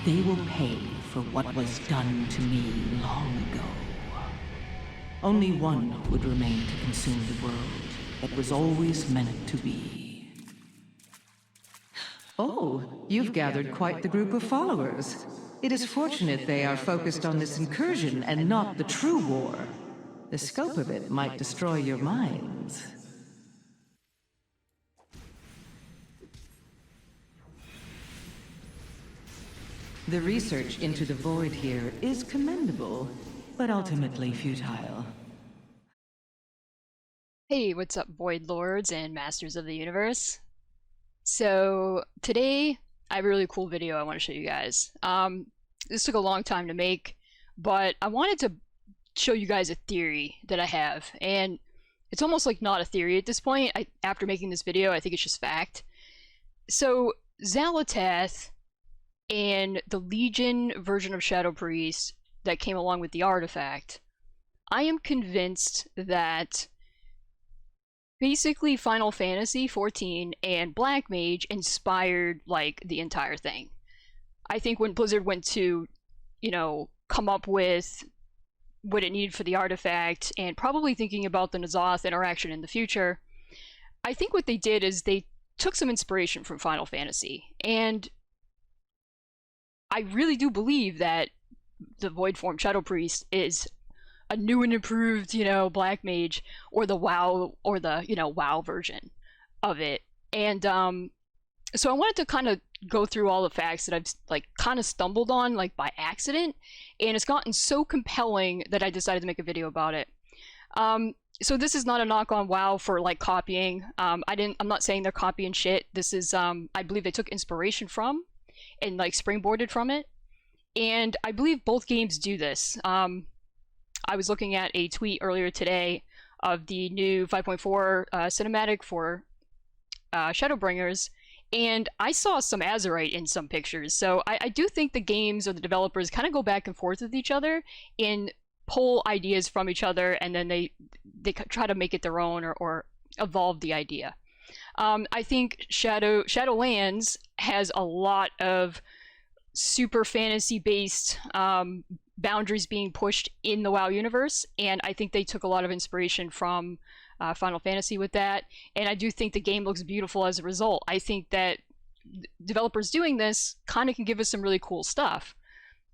They will pay for what was done to me long ago. Only one would remain to consume the world that was always meant to be. Oh, you've gathered quite the group of followers. It is fortunate they are focused on this incursion and not the true war. The scope of it might destroy your minds. The research into the void here is commendable, but ultimately futile. Hey, what's up, Void Lords and Masters of the Universe? So, today, I have a really cool video I want to show you guys. This took a long time to make, but I wanted to show you guys a theory that I have, and it's almost like not a theory at this point. After making this video, I think it's just fact. So, Xal'atath and the Legion version of Shadow Priest that came along with the artifact, I am convinced that basically Final Fantasy XIV and Black Mage inspired like the entire thing. I think when Blizzard went to, come up with what it needed for the artifact and probably thinking about the N'Zoth interaction in the future, I think what they did is they took some inspiration from Final Fantasy, and I really do believe that the Voidform Shadow Priest is a new and improved, Black Mage, or the WoW, or the, WoW version of it. And so I wanted to kind of go through all the facts that I've kind of stumbled on by accident, and it's gotten so compelling that I decided to make a video about it. So this is not a knock on WoW for copying. I'm not saying they're copying shit. This is I believe they took inspiration from and springboarded from it, and I believe both games do this. I was looking at a tweet earlier today of the new 5.4 cinematic for Shadowbringers, and I saw some Azerite in some pictures. So I do think the games or the developers kind of go back and forth with each other and pull ideas from each other, and then they try to make it their own or evolve the idea. I think Shadowlands has a lot of super fantasy-based boundaries being pushed in the WoW universe, and I think they took a lot of inspiration from Final Fantasy with that, and I do think the game looks beautiful as a result. I think that developers doing this kind of can give us some really cool stuff.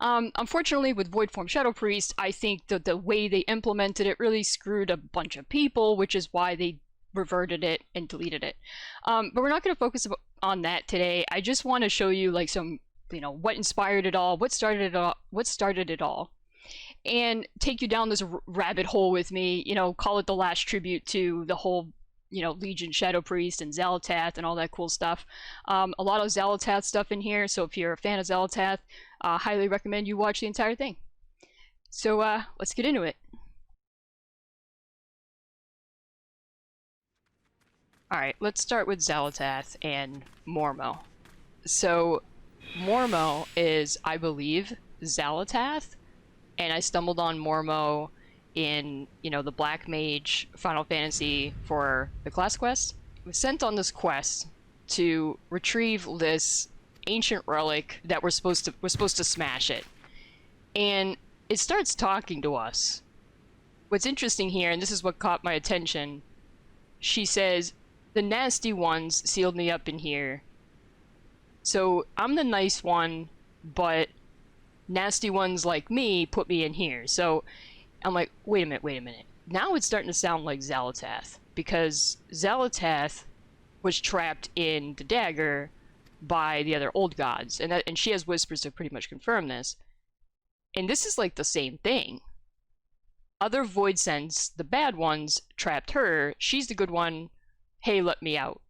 Unfortunately, with Voidform Shadow Priest, I think that the way they implemented it really screwed a bunch of people, which is why they reverted it and deleted it. But we're not going to focus on that today. I just want to show you some what inspired it all, what started it all, and take you down this rabbit hole with me, call it the last tribute to the whole, Legion, Shadow Priest, and Xal'atath, and all that cool stuff. A lot of Xal'atath stuff in here, so if you're a fan of Xal'atath, highly recommend you watch the entire thing. So, let's get into it. Alright, let's start with Xal'atath and Mormo. So, Mormo is, I believe, Xal'atath, and I stumbled on Mormo in, the Black Mage Final Fantasy for the class quest. I was sent on this quest to retrieve this ancient relic that we're supposed to smash it. And it starts talking to us. What's interesting here, and this is what caught my attention, she says, "The nasty ones sealed me up in here. So I'm the nice one, but nasty ones like me put me in here." So I'm like, wait a minute. Now it's starting to sound like Xal'atath, because Xal'atath was trapped in the dagger by the other old gods, and she has whispers to pretty much confirm this. And this is the same thing. Other Void Sense, the bad ones, trapped her. She's the good one. Hey, let me out.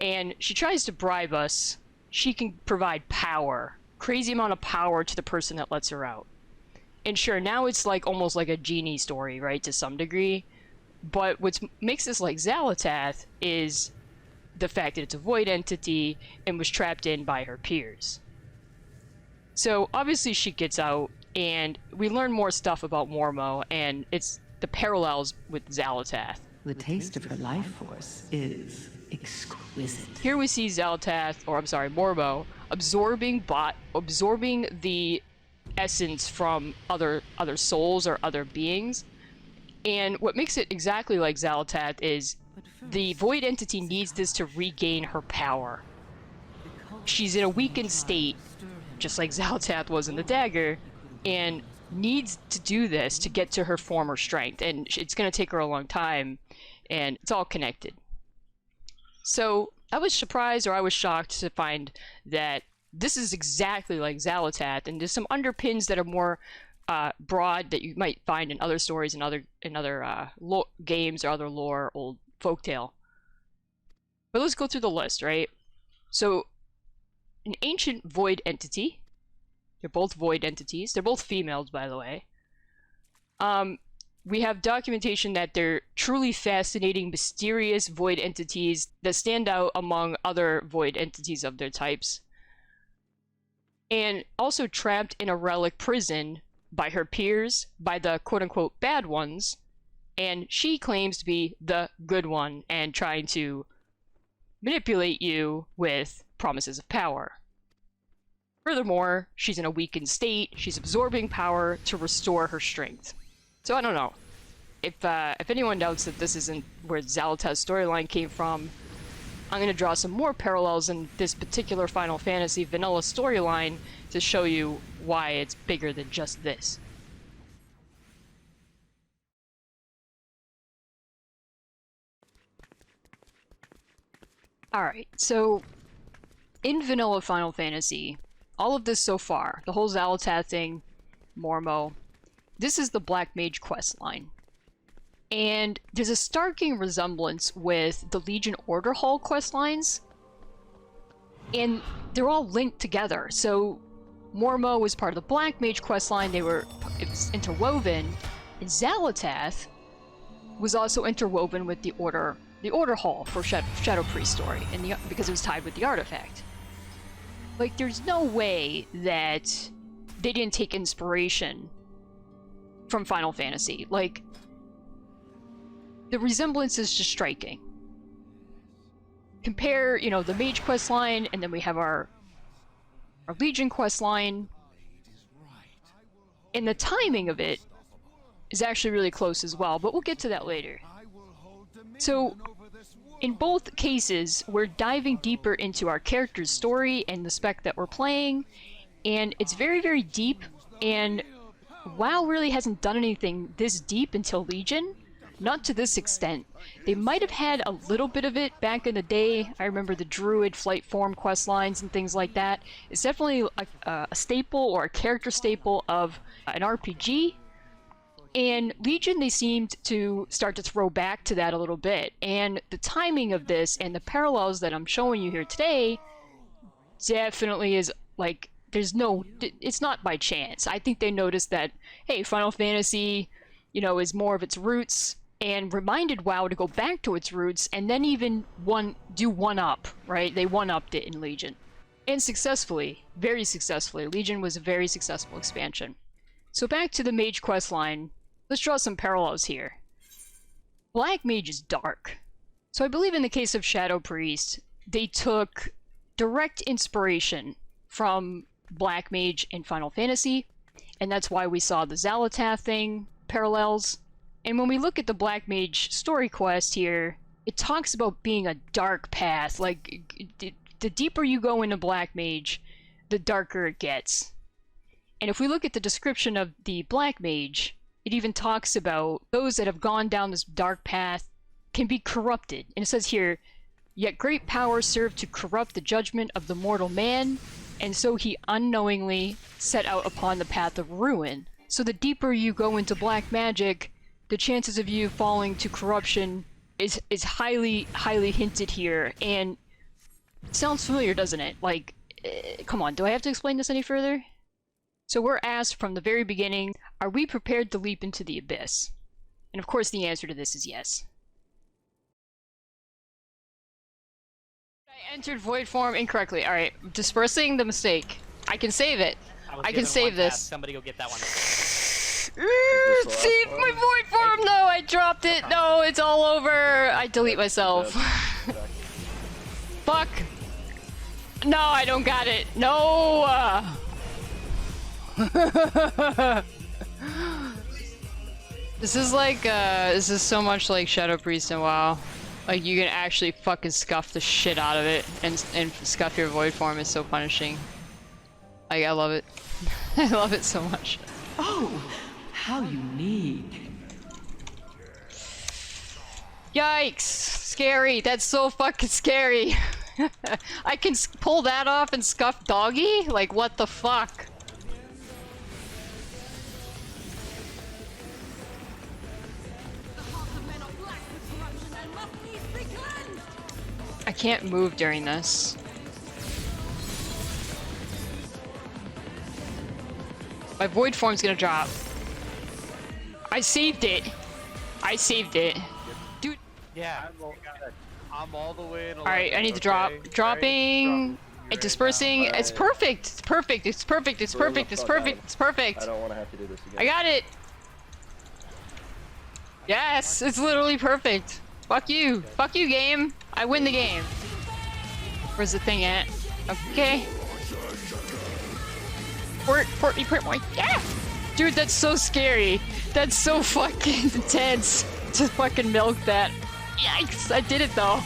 And she tries to bribe us. She can provide power, crazy amount of power to the person that lets her out. And sure, now it's almost like a genie story, right, to some degree. But what makes this like Xal'atath is the fact that it's a void entity and was trapped in by her peers. So obviously she gets out, and we learn more stuff about Mormo, and it's the parallels with Xal'atath. The taste of her life force is exquisite. Here we see Mormo absorbing the essence from other souls or other beings. And what makes it exactly like Xal'atath is the void entity needs this to regain her power. She's in a weakened state, just like Xal'atath was in the dagger, and needs to do this to get to her former strength, and it's going to take her a long time, and it's all connected. So I was surprised, or I was shocked to find that this is exactly like Xal'atath, and there's some underpins that are more broad that you might find in other stories and other games or other lore, old folktale. But let's go through the list, right? So, an ancient void entity. They're both void entities. They're both females, by the way. We have documentation that they're truly fascinating, mysterious void entities that stand out among other void entities of their types. And also trapped in a relic prison by her peers, by the quote-unquote bad ones, and she claims to be the good one and trying to manipulate you with promises of power. Furthermore, she's in a weakened state, she's absorbing power to restore her strength. So I don't know. If anyone doubts that this isn't where Xal'atath's storyline came from, I'm going to draw some more parallels in this particular Final Fantasy vanilla storyline to show you why it's bigger than just this. Alright, so in vanilla Final Fantasy, all of this so far, the whole Xal'atath thing, Mormo, this is the Black Mage questline. And there's a starking resemblance with the Legion Orderhall questlines, and they're all linked together. So Mormo was part of the Black Mage questline, it was interwoven, and Xal'atath was also interwoven with the Orderhall for Shadow Priest story, because it was tied with the artifact. Like, there's no way that they didn't take inspiration from Final Fantasy. Like, the resemblance is just striking. Compare, you know, the Mage questline, and then we have our Legion questline, and the timing of it is actually really close as well, but we'll get to that later. So, in both cases, we're diving deeper into our character's story and the spec that we're playing, and it's very, very deep, and WoW really hasn't done anything this deep until Legion. Not to this extent. They might have had a little bit of it back in the day. I remember the Druid flight form quest lines and things like that. It's definitely a staple or a character staple of an RPG. And Legion, they seemed to start to throw back to that a little bit. And the timing of this and the parallels that I'm showing you here today definitely is like, it's not by chance. I think they noticed that, hey, Final Fantasy, you know, is more of its roots, and reminded WoW to go back to its roots, and then even do one-up, right? They one-upped it in Legion. And successfully, very successfully. Legion was a very successful expansion. So back to the Mage questline, let's draw some parallels here. Black Mage is dark. So I believe in the case of Shadow Priest, they took direct inspiration from Black Mage in Final Fantasy, and that's why we saw the Xal'atath thing, parallels. And when we look at the Black Mage story quest here, it talks about being a dark path. Like, the deeper you go into Black Mage, the darker it gets. And if we look at the description of the Black Mage, it even talks about those that have gone down this dark path can be corrupted. And it says here, yet great powers serve to corrupt the judgment of the mortal man, and so he unknowingly set out upon the path of ruin. So the deeper you go into black magic, the chances of you falling to corruption is highly, highly hinted here. And it sounds familiar, doesn't it? Like, come on, do I have to explain this any further? So we're asked from the very beginning, are we prepared to leap into the abyss? And of course the answer to this is yes. I entered Voidform incorrectly. Alright, dispersing the mistake. I can save it. I can save this. Somebody go get that one. Save my Voidform! No, I dropped it! No, it's all over! I delete myself. Fuck! No, I don't got it. No! This is like, this is so much like Shadow Priest and WoW. Like, you can actually fucking scuff the shit out of it, and scuff your Voidform is so punishing. Like, I love it. I love it so much. Oh, how unique. Yikes! Scary. That's so fucking scary. I can pull that off and scuff Doggy? Like, what the fuck? I can't move during this. My void form's gonna drop. I saved it. I saved it. Dude. Yeah. I'm all the way in. Alright, I need to drop. Dropping and dispersing. Right. It's perfect. It's perfect. It's perfect. It's perfect. It's perfect. It's perfect. I don't want to have to do this again. I got it. Yes, it's literally perfect. Fuck you. Fuck you, game. I win the game. Where's the thing at? Okay. Port me, yeah! Dude, that's so scary. That's so fucking intense to fucking milk that. Yikes, I did it though.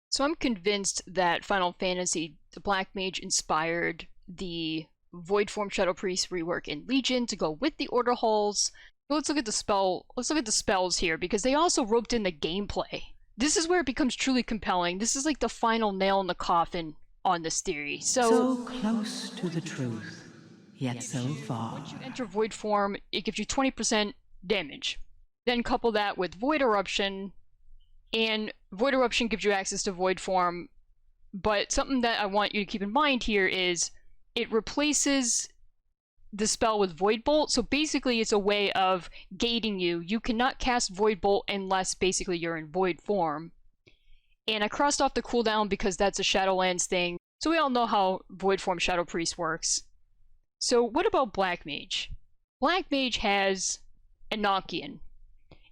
So I'm convinced that Final Fantasy, the Black Mage inspired the Voidform Shadow Priest rework in Legion to go with the Orderhalls. Let's look at the spells here, because they also roped in the gameplay. This is where it becomes truly compelling. This is like the final nail in the coffin on this theory. So close to the truth, yet so far. Once you enter Void Form, it gives you 20% damage. Then couple that with Void Eruption, and Void Eruption gives you access to Void Form, but something that I want you to keep in mind here is it replaces the spell with Void Bolt, so basically it's a way of gating you. You cannot cast Void Bolt unless basically you're in Void form. And I crossed off the cooldown because that's a Shadowlands thing, so we all know how Void Form Shadow Priest works. So what about Black Mage? Black Mage has Enochian,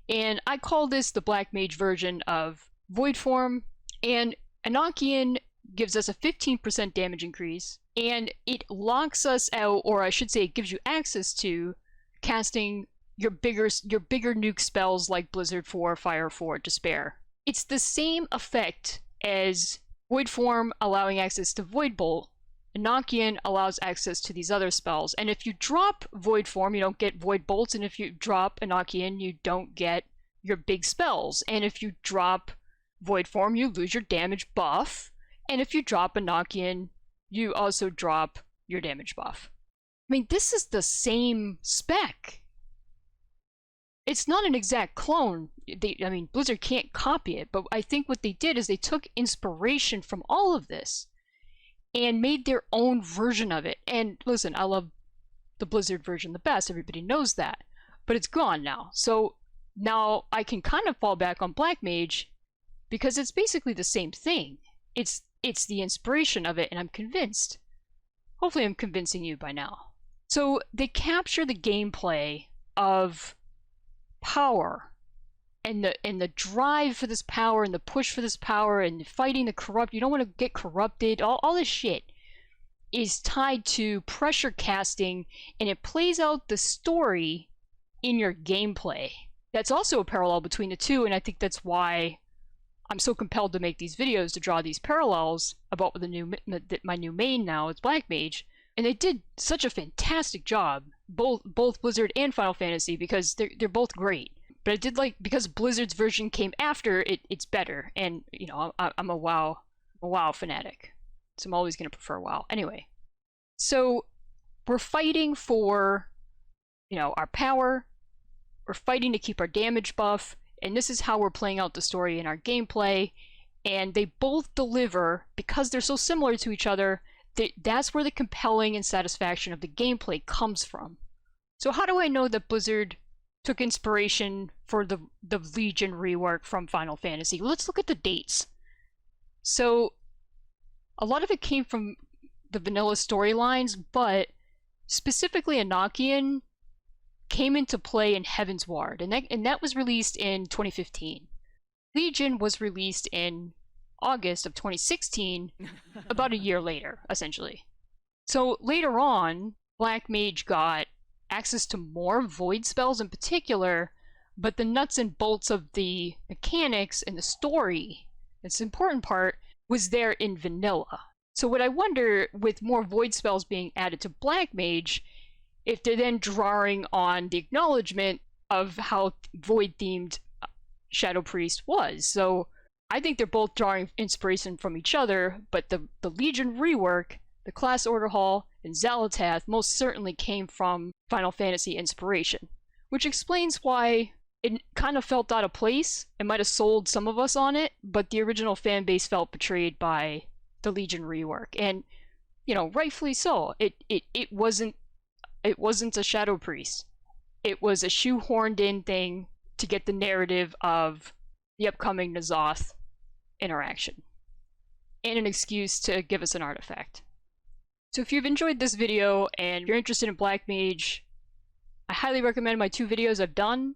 and I call this the Black Mage version of Void Form, and Enochian gives us a 15% damage increase, and it locks us out, or I should say it gives you access to casting your bigger nuke spells like Blizzard 4, Fire 4, Despair. It's the same effect as Void Form allowing access to Void Bolt. Enochian allows access to these other spells, and if you drop Void Form, you don't get Void Bolts, and if you drop Enochian, you don't get your big spells, and if you drop Void Form, you lose your damage buff, and if you drop Enochian, you also drop your damage buff. I mean, this is the same spec. It's not an exact clone. I mean, Blizzard can't copy it, but I think what they did is they took inspiration from all of this and made their own version of it. And listen, I love the Blizzard version the best, everybody knows that, but it's gone now. So now I can kind of fall back on Black Mage because it's basically the same thing. It's the inspiration of it, and I'm convinced. Hopefully I'm convincing you by now. So they capture the gameplay of power and the drive for this power and the push for this power and fighting the corrupt. You don't want to get corrupted. All this shit is tied to pressure casting, and it plays out the story in your gameplay. That's also a parallel between the two, and I think that's why I'm so compelled to make these videos, to draw these parallels about my new main now is Black Mage. And they did such a fantastic job, both Blizzard and Final Fantasy, because they're both great. But I did like, because Blizzard's version came after, it's better. And you know, I'm a WoW fanatic, so I'm always gonna prefer WoW. Anyway, so we're fighting for, you know, our power. We're fighting to keep our damage buff, and this is how we're playing out the story in our gameplay. And they both deliver, because they're so similar to each other. That's where the compelling and satisfaction of the gameplay comes from. So how do I know that Blizzard took inspiration for the Legion rework from Final Fantasy? Let's look at the dates. So a lot of it came from the vanilla storylines, but specifically Enochian came into play in Heaven's Ward, and that was released in 2015. Legion was released in August of 2016, about a year later, essentially. So later on, Black Mage got access to more void spells in particular, but the nuts and bolts of the mechanics and the story, its important part, was there in vanilla. So what I wonder, with more void spells being added to Black Mage, if they're then drawing on the acknowledgement of how void-themed Shadow Priest was. So I think they're both drawing inspiration from each other, but the Legion rework, the class Orderhall, and Xal'atath most certainly came from Final Fantasy inspiration, which explains why it kind of felt out of place. It might have sold some of us on it, but the original fan base felt betrayed by the Legion rework, and rightfully so. It wasn't a Shadow Priest. It was a shoehorned in thing to get the narrative of the upcoming N'Zoth interaction, and an excuse to give us an artifact. So if you've enjoyed this video and you're interested in Black Mage, I highly recommend my 2 videos I've done.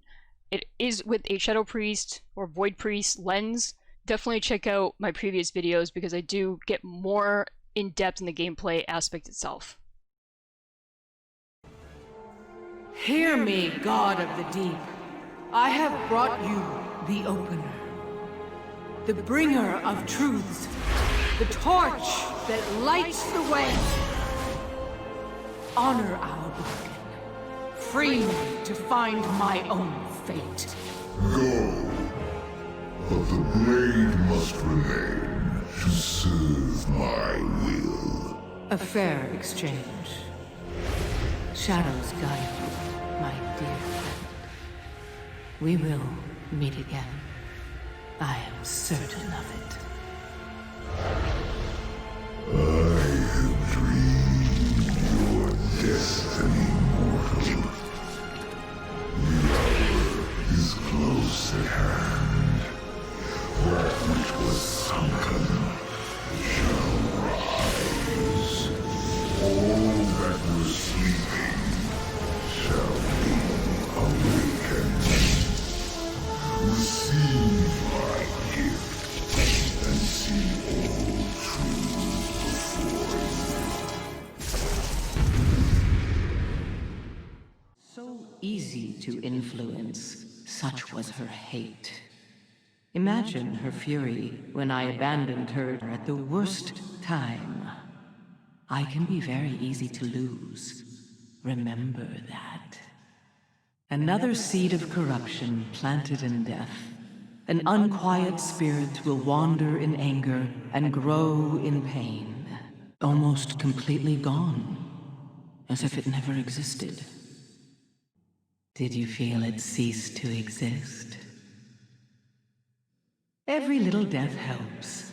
It is with a Shadow Priest or Void Priest lens. Definitely check out my previous videos because I do get more in-depth in the gameplay aspect itself. Hear me, God of the Deep. I have brought you the Opener, the bringer of truths, the torch that lights the way. Honor our bargain. Free me to find my own fate. Go, but the blade must remain to serve my will. A fair exchange. Shadows guide you, my dear friend. We will meet again. I am certain of it. I have dreamed your destiny, mortal. The hour is close at hand. That which was sunken shall rise. All that were sleeping shall be awakened. Receive my gift and see all truth before you. So easy to influence, such was her hate. Imagine her fury when I abandoned her at the worst time. I can be very easy to lose. Remember that. Another seed of corruption planted in death. An unquiet spirit will wander in anger and grow in pain. Almost completely gone, as if it never existed. Did you feel it cease to exist? Every little death helps.